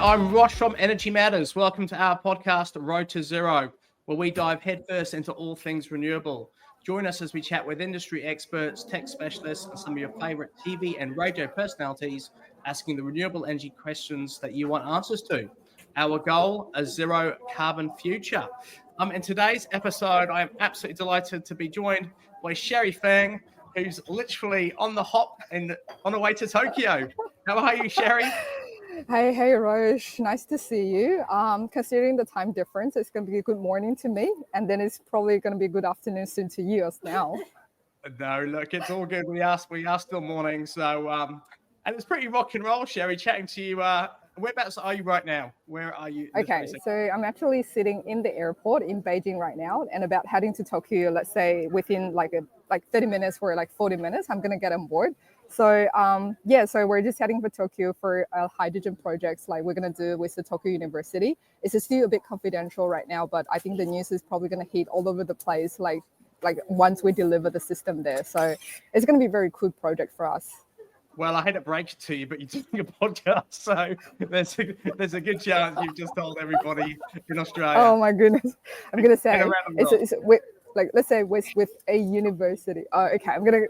I'm Rosh from Energy Matters. Welcome to our podcast, Road to Zero, where we dive headfirst into all things renewable. Join us as we chat with industry experts, tech specialists, and some of your favorite TV and radio personalities, asking the renewable energy questions that you want answers to. Our goal, a zero carbon future. In today's episode, I am absolutely delighted to be joined by Sherry Feng, who's literally on the hop and on the way to Tokyo. How are you, Sherry? Hey, Rosh. Nice to see you. Considering the time difference, it's going to be a good morning to me, and then it's probably going to be a good afternoon soon to you as now. No, look, it's all good. We are still morning, so and it's pretty rock and roll, Sherry. Chatting to you. Whereabouts are you right now? Where are you? Okay, so I'm actually sitting in the airport in Beijing right now, and about heading to Tokyo. Let's say within like 30 minutes or like 40 minutes, I'm gonna get on board. So so we're just heading for Tokyo for hydrogen projects like we're gonna do with the Tokyo University. It's still a bit confidential right now, but I think the news is probably gonna hit all over the place like once we deliver the system there. So it's gonna be a very cool project for us. Well, I hate to break it to you, but you're doing a podcast, so there's a good chance you've just told everybody in Australia. Oh my goodness! I'm gonna say it's with, like, let's say with a university. Okay, I'm gonna.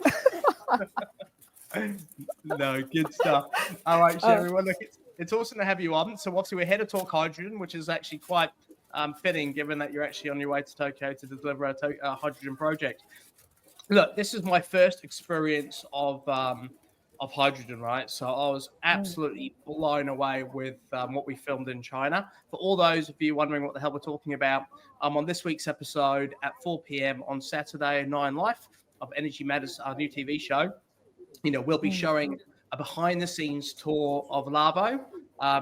No, good stuff. All right, Sherry. Well, look, it's awesome to have you on. So obviously we're here to talk hydrogen, which is actually quite fitting, given that you're actually on your way to Tokyo to deliver a hydrogen project. Look, this is my first experience of hydrogen, right? So I was absolutely blown away with what we filmed in China. For all those of you wondering what the hell we're talking about, on this week's episode at 4 p.m. on Saturday, 9 Life of Energy Matters, our new TV show, we'll be showing a behind-the-scenes tour of LAVO,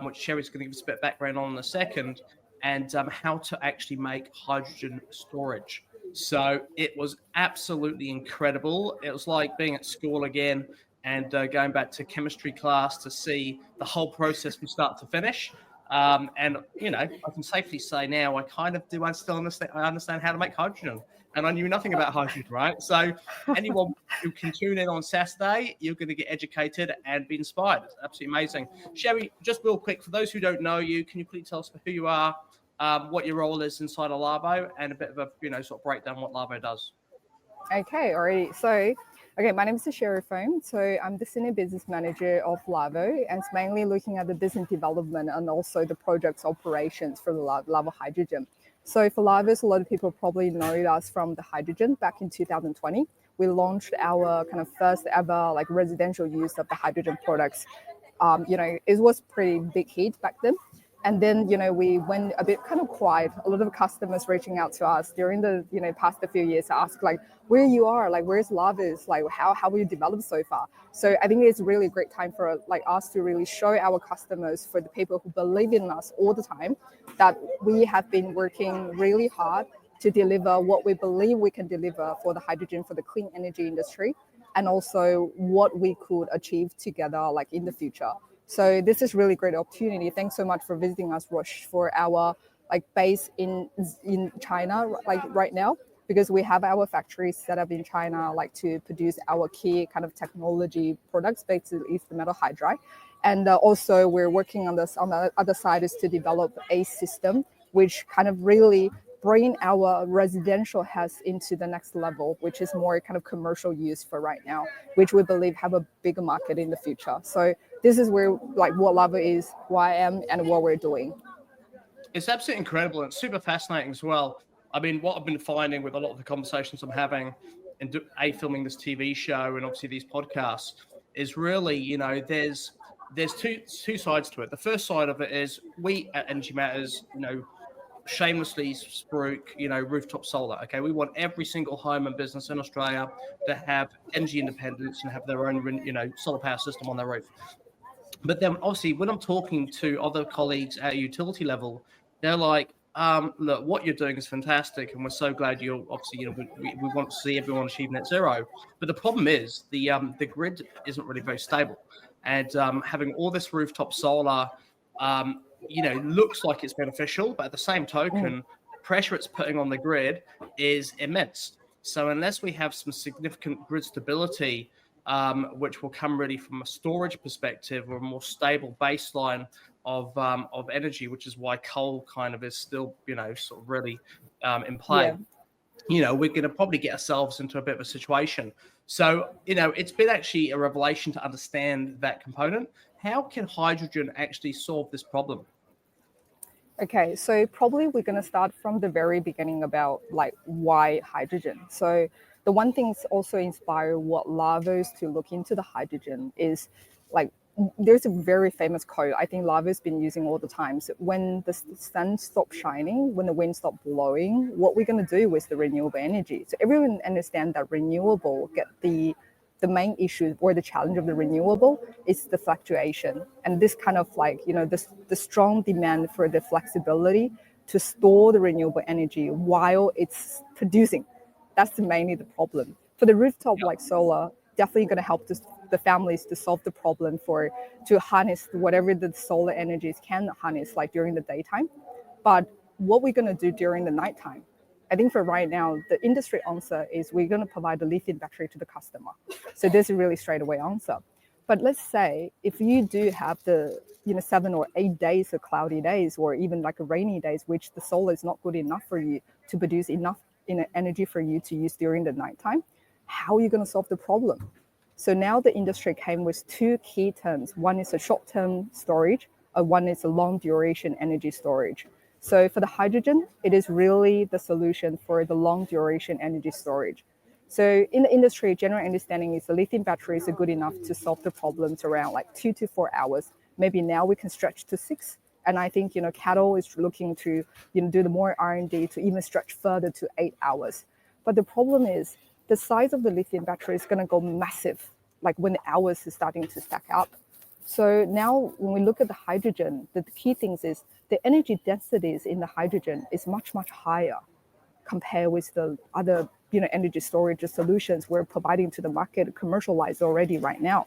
which Sherry's going to give us a bit of background on in a second, and how to actually make hydrogen storage. So it was absolutely incredible. It was like being at school again and going back to chemistry class to see the whole process from start to finish. And, I can safely say now I kind of do still understand. I understand how to make hydrogen. And I knew nothing about hydrogen, right? So anyone who can tune in on Saturday, you're going to get educated and be inspired. It's absolutely amazing. Sherry, just real quick, for those who don't know you, can you please tell us who you are, what your role is inside of LAVO, and a bit of a, sort of breakdown what LAVO does? Okay, alrighty. So, my name is Sherry Feng. So I'm the Senior Business Manager of LAVO, and it's mainly looking at the business development and also the project's operations for the LAVO Hydrogen. So for LAVO, a lot of people probably know us from the hydrogen back in 2020. We launched our kind of first ever residential use of the hydrogen products. It was pretty big hit back then. And then, we went a bit kind of quiet. A lot of customers reaching out to us during the, past few years to ask where you are, where's LAVO, how will you develop so far? So I think it's a really great time for us to really show our customers, for the people who believe in us all the time, that we have been working really hard to deliver what we believe we can deliver for the hydrogen, for the clean energy industry, and also what we could achieve together in the future. So this is really great opportunity. Thanks so much for visiting us, Rosh, for our base in China right now, because we have our factories set up in China to produce our key kind of technology products, basically the metal hydride. And also we're working on this on the other side is to develop a system which kind of really bring our residential house into the next level, which is more kind of commercial use for right now, which we believe have a bigger market in the future. So this is where what LAVO is, who I am, and what we're doing. It's absolutely incredible and super fascinating as well. I mean, what I've been finding with a lot of the conversations I'm having and filming this TV show and obviously these podcasts is really, there's two sides to it. The first side of it is we at Energy Matters, shamelessly spruik, rooftop solar. Okay, we want every single home and business in Australia to have energy independence and have their own, solar power system on their roof. But then, obviously, when I'm talking to other colleagues at a utility level, they're like, "Look, what you're doing is fantastic, and we're so glad you're obviously, we want to see everyone achieve net zero." But the problem is the grid isn't really very stable, and having all this rooftop solar. Looks like it's beneficial, but at the same token, the pressure it's putting on the grid is immense. So unless we have some significant grid stability, which will come really from a storage perspective or a more stable baseline of energy, which is why coal kind of is still, sort of really in play. Yeah. We're going to probably get ourselves into a bit of a situation. So, it's been actually a revelation to understand that component. How can hydrogen actually solve this problem? Okay, so probably we're going to start from the very beginning about like why hydrogen. So the one thing's also inspired what LAVO's to look into the hydrogen is like there's a very famous quote I think LAVO's been using all the time. So when the sun stops shining, when the wind stops blowing, what we're going to do with the renewable energy. So everyone understands that renewable get the main issue or the challenge of the renewable is the fluctuation. And this kind of like, the strong demand for the flexibility to store the renewable energy while it's producing. That's mainly the problem. For the rooftop like solar, definitely going to help the families to solve the problem to harness whatever the solar energies can harness like during the daytime. But what we're going to do during the nighttime, I think for right now, the industry answer is we're going to provide the lithium battery to the customer. So this is a really straightaway answer. But let's say if you do have the 7 or 8 days of cloudy days, or even like a rainy days, which the solar is not good enough for you to produce enough energy for you to use during the nighttime, how are you going to solve the problem? So now the industry came with two key terms. One is a short-term storage, one is a long-duration energy storage. So for the hydrogen, it is really the solution for the long-duration energy storage. So in the industry, general understanding is the lithium batteries are good enough to solve the problems around like 2 to 4 hours. Maybe now we can stretch to 6. And I think, CATL is looking to, do the more R&D to even stretch further to 8 hours. But the problem is the size of the lithium battery is going to go massive, like when the hours is starting to stack up. So now when we look at the hydrogen, the key things is the energy densities in the hydrogen is much, much higher compared with the other, energy storage solutions we're providing to the market, commercialized already right now.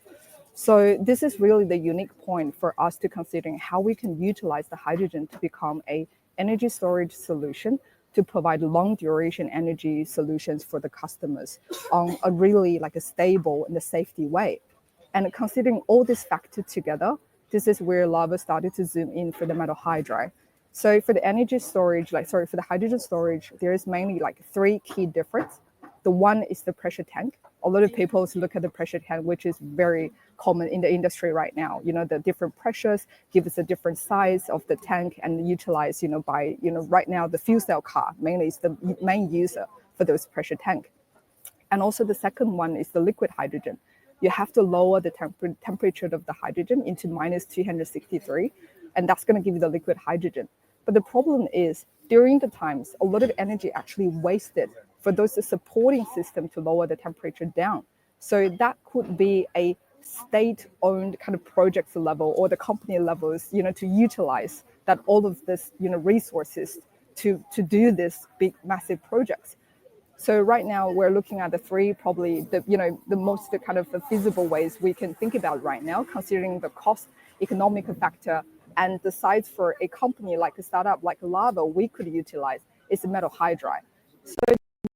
So this is really the unique point for us to considering how we can utilize the hydrogen to become a energy storage solution to provide long duration energy solutions for the customers on a really like a stable and a safety way. And considering all these factors together, this is where LAVO started to zoom in for the metal hydride. So for the energy storage, for the hydrogen storage, there is mainly like 3 key differences. The one is the pressure tank. A lot of people look at the pressure tank, which is very common in the industry right now. The different pressures give us a different size of the tank and utilize, by, right now the fuel cell car mainly is the main user for those pressure tank. And also the second one is the liquid hydrogen. You have to lower the temperature of the hydrogen into minus 263, and that's going to give you the liquid hydrogen. But the problem is during the times, a lot of energy actually wasted for those supporting system to lower the temperature down. So that could be a state-owned kind of project level or the company levels, to utilize that all of this, resources to do this big, massive projects. So right now we're looking at the 3 probably the most kind of feasible ways we can think about right now, considering the cost, economic factor, and the size for a company like a startup like LAVO we could utilize is the metal hydride. So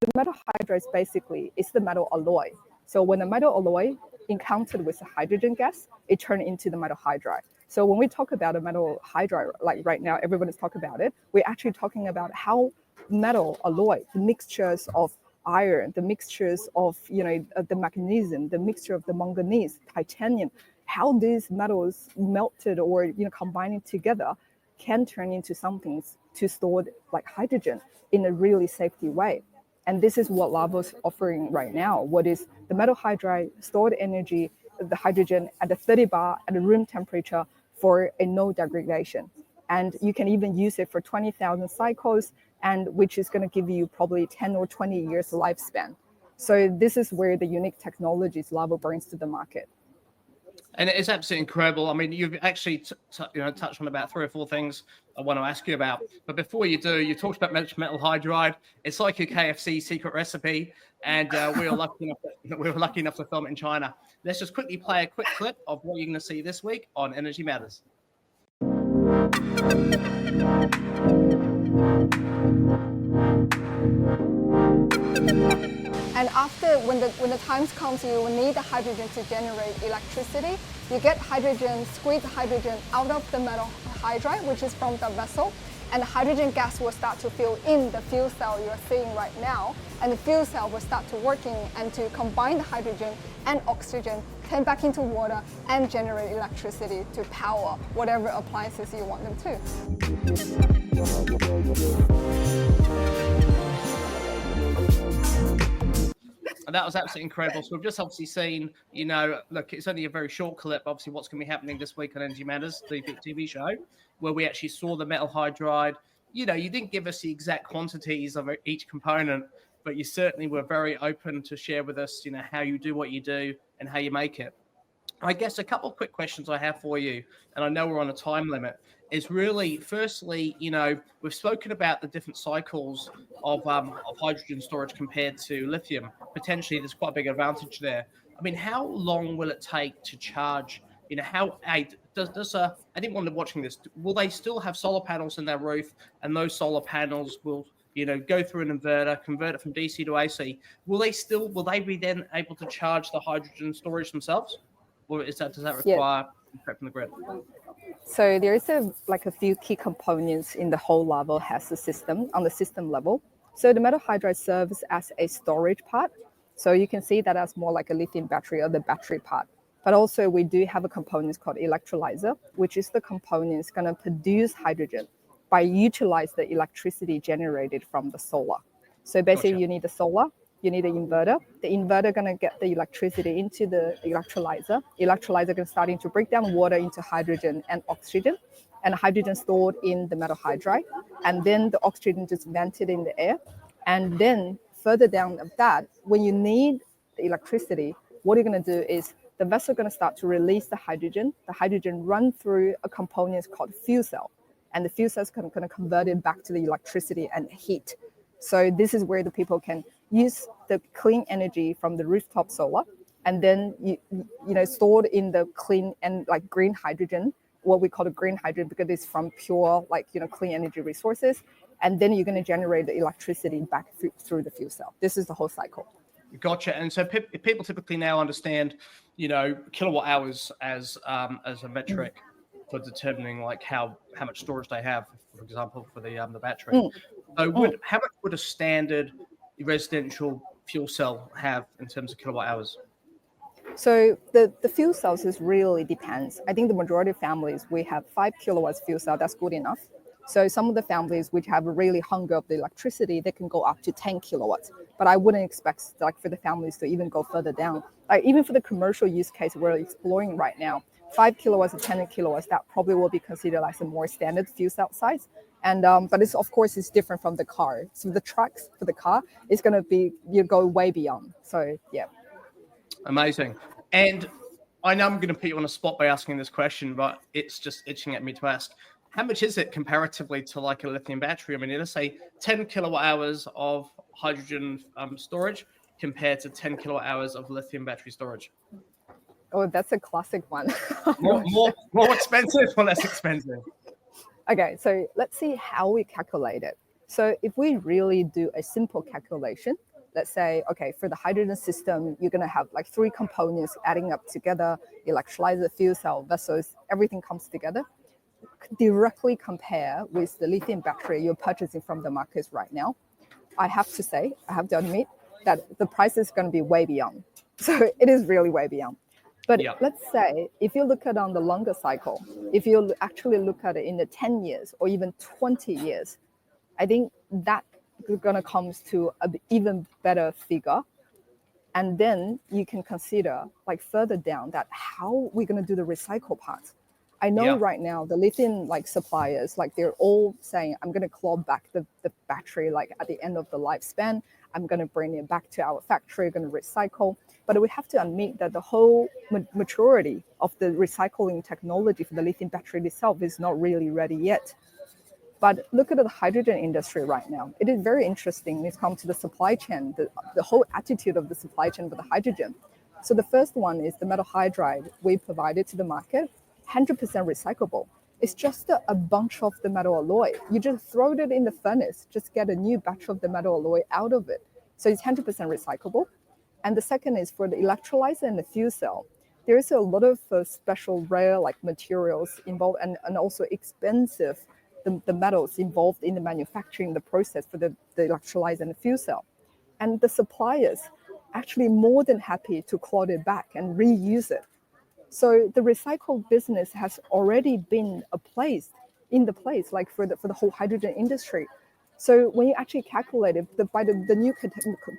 the metal hydride basically is the metal alloy. So when the metal alloy encountered with the hydrogen gas, it turned into the metal hydride. So when we talk about a metal hydride, like right now everyone is talking about it, we're actually talking about how metal alloy, the mixtures of iron, the mixtures of the magnesium, the mixture of the manganese, titanium, how these metals melted or combining together can turn into something to store like hydrogen in a really safety way. And this is what LAVO's offering right now. What is the metal hydride stored energy, the hydrogen at the 30 bar at a room temperature for a no degradation. And you can even use it for 20,000 cycles, and which is going to give you probably 10 or 20 years lifespan. So this is where the unique technologies LAVO brings to the market. And it's absolutely incredible. I mean, you've actually touched on about 3 or 4 things I want to ask you about. But before you do, you talked about metal hydride. It's like your KFC secret recipe, and we were lucky enough to film it in China. Let's just quickly play a quick clip of what you're going to see this week on Energy Matters. And after, when the times comes, you will need the hydrogen to generate electricity. You get hydrogen, squeeze the hydrogen out of the metal hydride, which is from the vessel, and the hydrogen gas will start to fill in the fuel cell you're seeing right now, and the fuel cell will start to working and to combine the hydrogen and oxygen, turn back into water, and generate electricity to power whatever appliances you want them to. And that was absolutely incredible. So we've just obviously seen, look, it's only a very short clip, obviously, what's going to be happening this week on Energy Matters, the TV show, where we actually saw the metal hydride. You didn't give us the exact quantities of each component, but you certainly were very open to share with us, how you do what you do and how you make it. I guess a couple of quick questions I have for you, and I know we're on a time limit, is really, firstly, we've spoken about the different cycles of hydrogen storage compared to lithium. Potentially, there's quite a big advantage there. I mean, how long will it take to charge? I think when they're watching this, will they still have solar panels in their roof, and those solar panels will go through an inverter, convert it from DC to AC? Will they be then able to charge the hydrogen storage themselves? Or does that require prep from the grid? So there is a few key components in the whole LAVO has a system on the system level. So the metal hydride serves as a storage part. So you can see that as more like a lithium battery or the battery part. But also we do have a component called electrolyzer, which is the component going to produce hydrogen by utilize the electricity generated from the solar. So basically you need the solar, you need an inverter. The inverter going to get the electricity into the electrolyzer. Electrolyzer going to starting to break down water into hydrogen and oxygen, and hydrogen stored in the metal hydride. And then the oxygen just vented in the air. And then further down of that, when you need the electricity, what you're going to do is the vessel going to start to release the hydrogen. The hydrogen run through a component called fuel cell. And the fuel cell is going to convert it back to the electricity and heat. So this is where the people can use the clean energy from the rooftop solar, and then stored in the clean and green hydrogen, what we call the green hydrogen, because it's from pure clean energy resources, and then you're going to generate the electricity back through the fuel cell. This is the whole cycle. Gotcha. And so people typically now understand, kilowatt hours as a metric for determining how much storage they have, for example, for the battery. So how much would a standard residential fuel cell have in terms of kilowatt hours? So the fuel cells really depends. I think the majority of families, we have 5 kilowatts fuel cell, that's good enough. So some of the families which have a really hunger of the electricity, they can go up to 10 kilowatts. But I wouldn't expect for the families to even go further down. Even for the commercial use case we're exploring right now, 5 kilowatts or 10 kilowatts, that probably will be considered a more standard fuel cell size. And but it's, of course, it's different from the car. So the trucks for the car is going to be, go way beyond. So yeah. Amazing. And I know I'm going to put you on a spot by asking this question, but it's just itching at me to ask. How much is it comparatively to a lithium battery? I mean, let's say 10 kilowatt hours of hydrogen storage compared to 10 kilowatt hours of lithium battery storage. Oh, that's a classic one. more expensive or less expensive? Okay, so let's see how we calculate it. So if we really do a simple calculation, let's say, okay, for the hydrogen system, you're going to have 3 components adding up together, electrolyzer, fuel cell, vessels, everything comes together. Directly compare with the lithium battery you're purchasing from the markets right now. I have to admit that the price is going to be way beyond. So it is really way beyond. But let's say if you look at on the longer cycle, if you actually look at it in the 10 years or even 20 years, I think that is going to come to an even better figure. And then you can consider further down that how we're going to do the recycle part. I know right now the lithium suppliers, they're all saying, I'm going to claw back the battery at the end of the lifespan. I'm going to bring it back to our factory, going to recycle. But we have to admit that the whole maturity of the recycling technology for the lithium battery itself is not really ready yet. But look at the hydrogen industry right now. It is very interesting when it comes to the supply chain, the whole attitude of the supply chain for the hydrogen. So the first one is the metal hydride we provided to the market, 100% recyclable. It's just a bunch of the metal alloy. You just throw it in the furnace, just get a new batch of the metal alloy out of it. So it's 100% recyclable. And the second is for the electrolyzer and the fuel cell. there's a lot of special rare like materials involved, and also expensive the metals involved in the manufacturing the process for the electrolyzer and the fuel cell. And the suppliers actually more than happy to claw it back and reuse it. So the recycled business has already been in the place, like for the whole hydrogen industry. So when you actually calculate it, the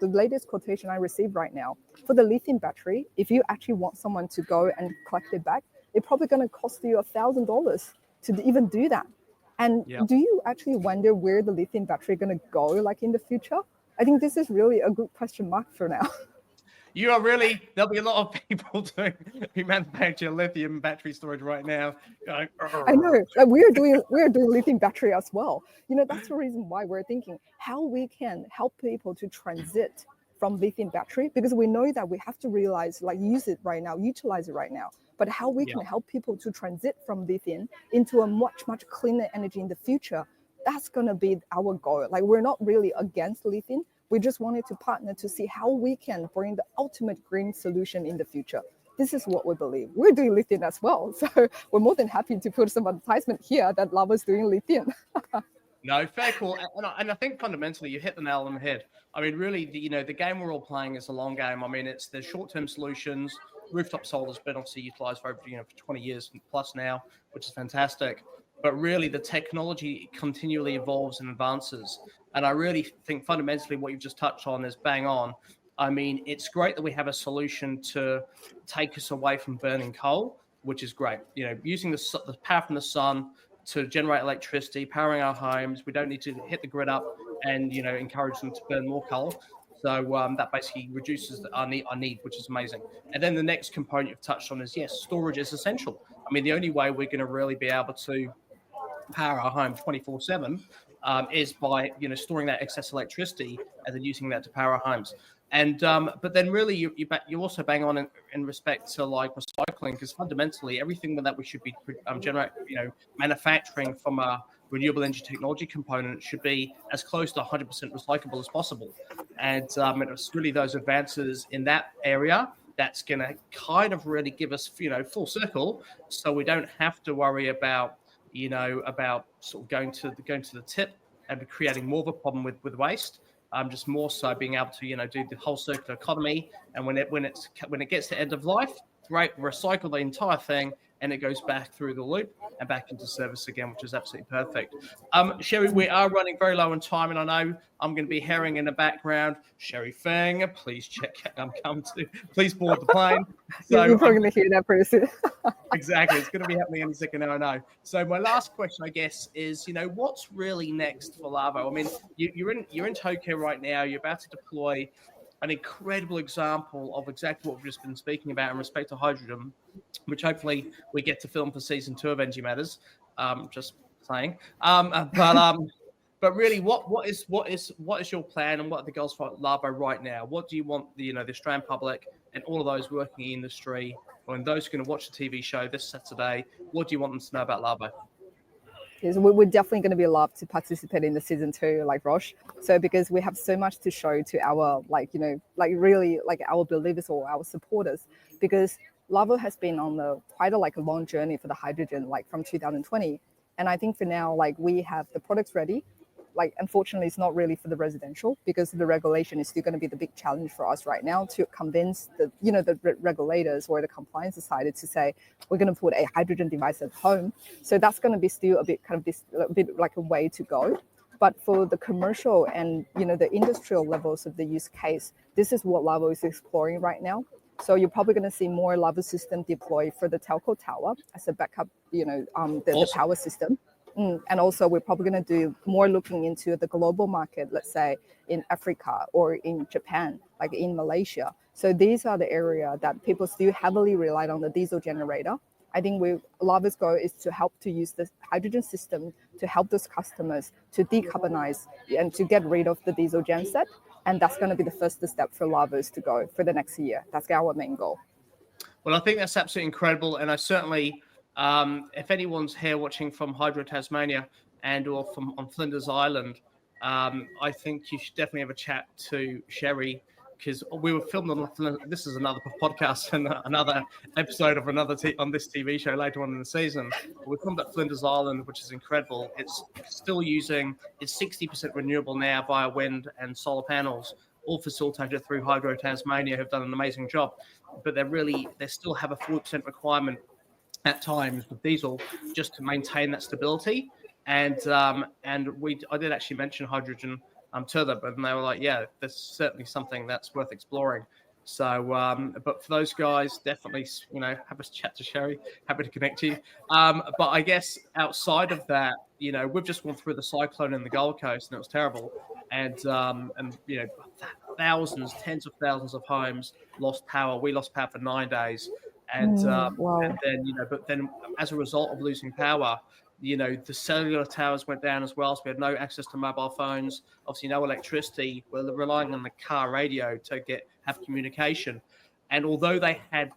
latest quotation I received right now for the lithium battery, if you actually want someone to go and collect it back, it's probably going to cost you $1,000 to even do that. And do you actually wonder where the lithium battery is going to go, like in the future? I think this is really a good question mark for now. You are really, there'll be a lot of people who manufacture lithium battery storage right now going, I know, like we're doing lithium battery as well. You know, that's the reason why we're thinking how we can help people to transit from lithium battery, because we know that we have to realize, like, use it right now, utilize it right now. But how we can help people to transit from lithium into a much, much cleaner energy in the future, that's going to be our goal. Like, we're not really against lithium. We just wanted to partner to see how we can bring the ultimate green solution in the future. This is what we believe. We're doing lithium as well. So we're more than happy to put some advertisement here that LAVO's doing lithium. No, fair call. And I think fundamentally you hit the nail on the head. I mean, really, the game we're all playing is a long game. I mean, it's the short-term solutions. Rooftop solar's been obviously utilized for over, for 20 years plus now, which is fantastic. But really, the technology continually evolves and advances. And I really think fundamentally what you've just touched on is bang on. I mean, it's great that we have a solution to take us away from burning coal, which is great. Using the power from the sun to generate electricity, powering our homes. We don't need to hit the grid up and encourage them to burn more coal. So that basically reduces our need, which is amazing. And then the next component you've touched on is, yes, storage is essential. I mean, the only way we're going to really be able to power our home 24/7 is by storing that excess electricity and then using that to power our homes. And but then really you also bang on in respect to like recycling, because fundamentally everything that we should be manufacturing from a renewable energy technology component should be as close to 100% recyclable as possible. And it's really those advances in that area that's going to kind of really give us full circle, so we don't have to worry about sort of going to the tip and creating more of a problem with waste. Just more so being able to do the whole circular economy, and when it gets to end of life, great, recycle the entire thing and it goes back through the loop and back into service again, which is absolutely perfect. Sherry, we are running very low on time, and I know I'm going to be herring in the background. Sherry Feng, please please board the plane. So you're probably going to hear that pretty soon. Exactly, it's going to be happening any second now, I know. So my last question, I guess, is what's really next for LAVO? I mean, you're in Tokyo right now. You're about to deploy an incredible example of exactly what we've just been speaking about in respect to hydrogen, which hopefully we get to film for season 2 of Energy Matters. Just saying. But really, what is your plan, and what are the goals for LAVO right now? What do you want the Australian public and all of those working in the industry, and those who are going to watch the TV show this Saturday, what do you want them to know about LAVO? Yes, we're definitely going to be loved to participate in the season 2, like Rosh. So because we have so much to show to our really our believers or our supporters, because LAVO has been on quite a long journey for the hydrogen, from 2020. And I think for now, we have the products ready. Unfortunately, it's not really for the residential, because the regulation is still going to be the big challenge for us right now to convince the regulators or the compliance society to say we're going to put a hydrogen device at home. So that's going to be still a bit like a way to go. But for the commercial and the industrial levels of the use case, this is what LAVO is exploring right now. So you're probably going to see more LAVO system deployed for the telco tower as a backup, the power system. And also we're probably going to do more looking into the global market, let's say in Africa or in Japan, like in Malaysia. So these are the area that people still heavily rely on the diesel generator. I think LAVO's goal is to help to use the hydrogen system to help those customers to decarbonize and to get rid of the diesel genset. And that's going to be the first step for LAVO's to go for the next year. That's our main goal. Well, I think that's absolutely incredible. And I certainly, if anyone's here watching from Hydro Tasmania and or on Flinders Island, I think you should definitely have a chat to Sherry, because we were filmed on, this is another podcast and another episode of on this TV show later on in the season. We filmed at Flinders Island, which is incredible. It's still it's 60% renewable now via wind and solar panels, all facilitated through Hydro Tasmania, who've done an amazing job. But they still have a 40% requirement at times with diesel just to maintain that stability. And I did actually mention hydrogen to them, and they were like, yeah, that's certainly something that's worth exploring. So, but for those guys, definitely, have a chat to Sherry. Happy to connect you. But I guess outside of that, we've just gone through the cyclone in the Gold Coast, and it was terrible. And thousands, tens of thousands of homes lost power. We lost power for 9 days. And, wow. and then, but then as a result of losing power, the cellular towers went down as well. So we had no access to mobile phones, obviously no electricity. We're relying on the car radio to have communication. And although they had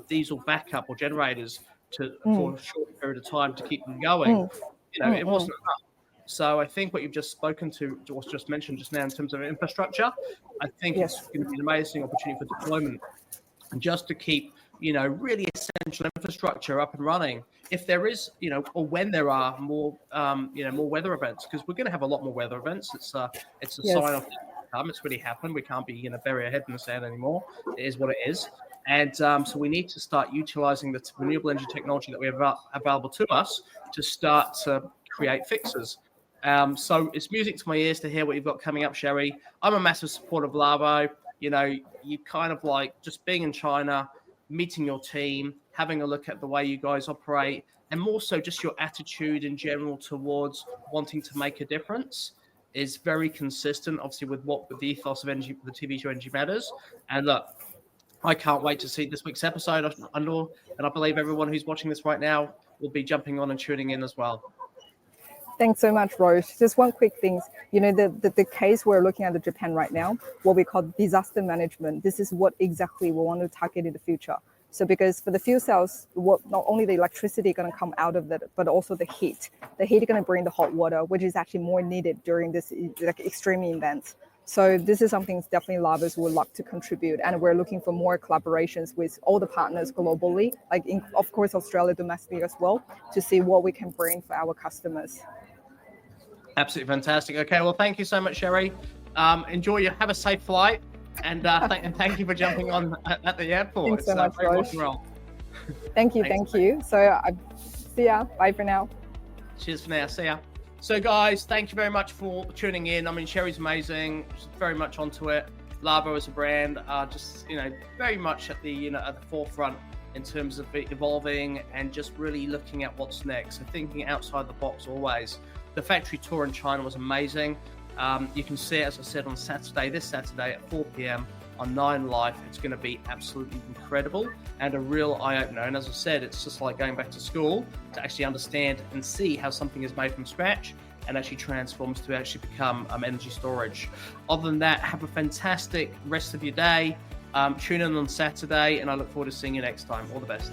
diesel backup or generators for a short period of time to keep them going, it wasn't enough. So I think what you've just spoken to, or just mentioned just now in terms of infrastructure, I think it's going to be an amazing opportunity for deployment. And just to keep, really essential infrastructure up and running, if there is, or when there are more, more weather events, because we're going to have a lot more weather events. It's a sign of it's really happened. We can't be, bury our head in the sand anymore. It is what it is. And so we need to start utilizing the renewable energy technology that we have available to us to start to create fixes. So it's music to my ears to hear what you've got coming up, Sherry. I'm a massive supporter of LAVO. You kind of like just being in China, meeting your team, having a look at the way you guys operate, and more so just your attitude in general towards wanting to make a difference is very consistent, obviously, with the ethos of energy, the TV show Energy Matters. And look, I can't wait to see this week's episode, and I believe everyone who's watching this right now will be jumping on and tuning in as well. Thanks so much, Rosh. Just one quick thing. The case we're looking at in Japan right now, what we call disaster management, this is what exactly we want to target in the future. So because for the fuel cells, not only the electricity going to come out of it, but also the heat. The heat is going to bring the hot water, which is actually more needed during this extreme events. So this is something definitely LAVO would like to contribute. And we're looking for more collaborations with all the partners globally, of course, Australia domestically as well, to see what we can bring for our customers. Absolutely fantastic. Okay, well, thank you so much, Sherry. Have a safe flight, and thank you for jumping on at the airport. Thanks so much, Rosh. Thank you. So see ya. Bye for now. Cheers for now. See ya. So, guys, thank you very much for tuning in. I mean, Sherry's amazing. She's very much onto it. LAVO as a brand are just, very much at the forefront in terms of evolving and just really looking at what's next. So thinking outside the box always. The factory tour in China was amazing. You can see it, as I said, on this Saturday at 4 p.m. on 9 Live. It's going to be absolutely incredible and a real eye-opener. And as I said, it's just like going back to school to actually understand and see how something is made from scratch and actually transforms to actually become energy storage. Other than that, have a fantastic rest of your day. Tune in on Saturday, and I look forward to seeing you next time. All the best.